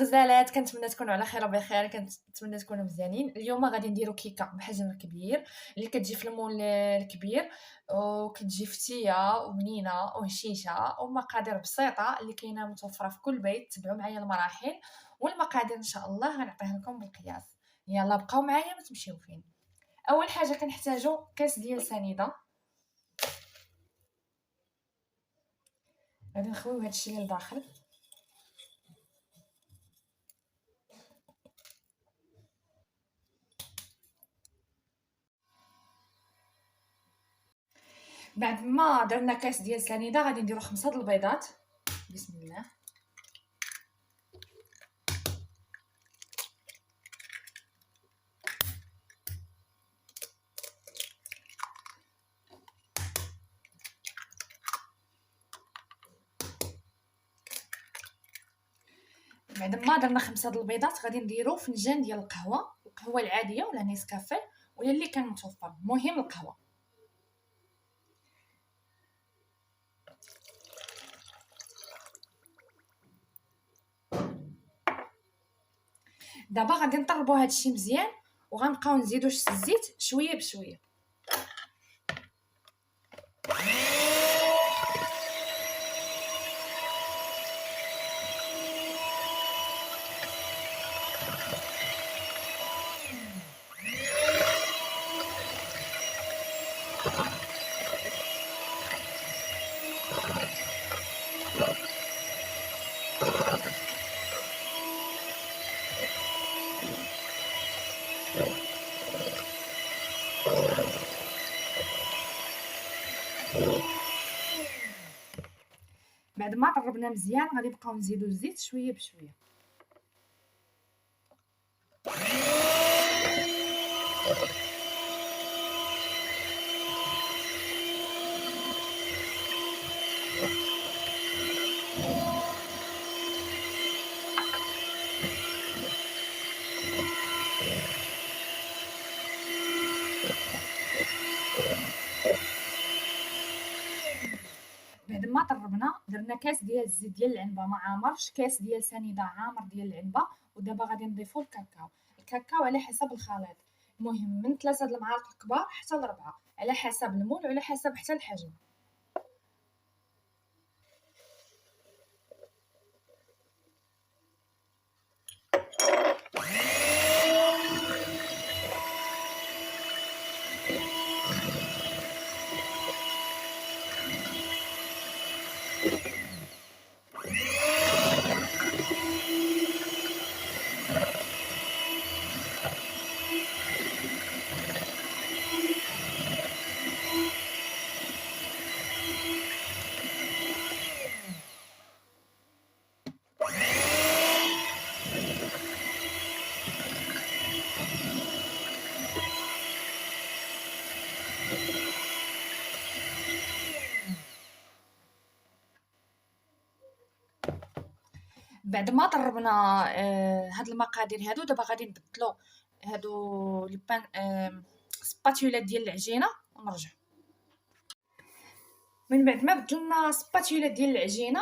الغزالات، كنتمنى تكونوا على خير وبخير، كنتمنى تكونوا مزيانين. اليوم غادي نديرو كيكه بحجم كبير اللي كتجي في المول الكبير، وكتجي فتيه وبنينه وهشيشه ومقادير بسيطه اللي كاينه متوفره في كل بيت. تبعوا معايا المراحل والمقادير ان شاء الله غنعطيها لكم بالقياس. يلا بقاو معايا ما تمشيو فين. اول حاجه كنحتاجو كاس ديال سنيده، غادي نخويو هادشي اللي لداخل. بعد ما درنا كاس ديال سنيده غادي نديرو 5 د البيضات. بسم الله. بعد ما درنا 5 د البيضات غادي نديرو فنجان ديال القهوه العاديه ولا نيسكافيه ولا اللي كان متوفر، المهم القهوه. دابا غادي نطربوا هادشي مزيان وغنبقاو نزيدو الزيت شويه بشويه. بعد ما طربنا مزيان غادي نبقاو نزيدو الزيت شويه بشويه. بعد ما طربنا درنا كاس ديال الزيت ديال العنبه ما عامرش، كاس ديال سنيده عامر ديال العنبه، ودابا غادي نضيفو الكاكاو على حسب الخليط. المهم من 3 د المعالق الكبار حتى ل4 على حسب المول وعلى حسب حتى الحجم. بعد ما طربنا هاد المقادير هادو دابا غادي نبدلو هادو لي بان سباتولات ديال العجينه ونرجعو. من بعد ما بدلنا سباتولات ديال العجينه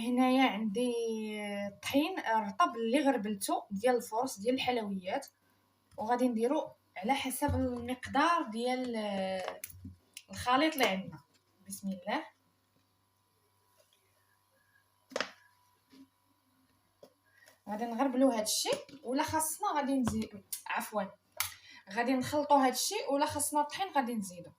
هنايا عندي طحين رطب اللي غربلتو ديال الفرص ديال الحلويات، وغادي نديرو على حسب المقدار ديال الخليط اللي عندنا. بسم الله. غادي نغربلو هادشي ولا خاصنا غادي نزيد غادي نخلطو هادشي ولا خاصنا الطحين غادي نزيدو.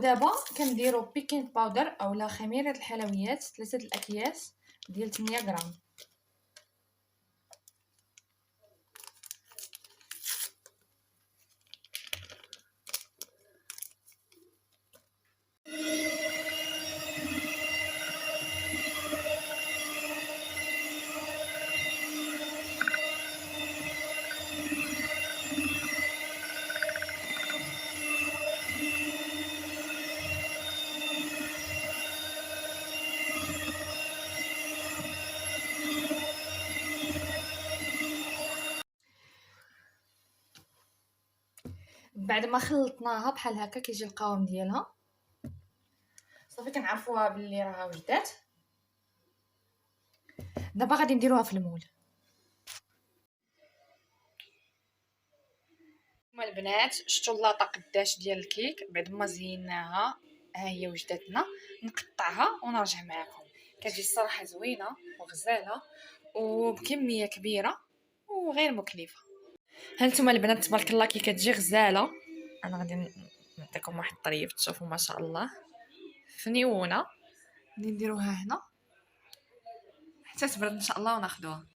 ودابا كنديرو بيكين باودر اولا خميره الحلويات 3 الاكياس ديال 8 غرام. بعد ما خلطناها بحال هكا كيجي القوام ديالها صافي كنعرفوها باللي راها وجدات. دابا غادي نديروها في المول. هما البنات شفتوا اللاطه قداش ديال الكيك بعد ما زيناها، ها هي وجدتنا. نقطعها ونرجع معكم. كتجي الصراحه زوينه وغزاله وبكميه كبيره وغير مكلفه. هانتوما البنات تبارك الله كي كتجي غزاله. انا غادي نعطيكم واحد الطريف تشوفوا ما شاء الله فنيونه. غادي نديروها هنا حتى تبرد ان شاء الله وناخذوها.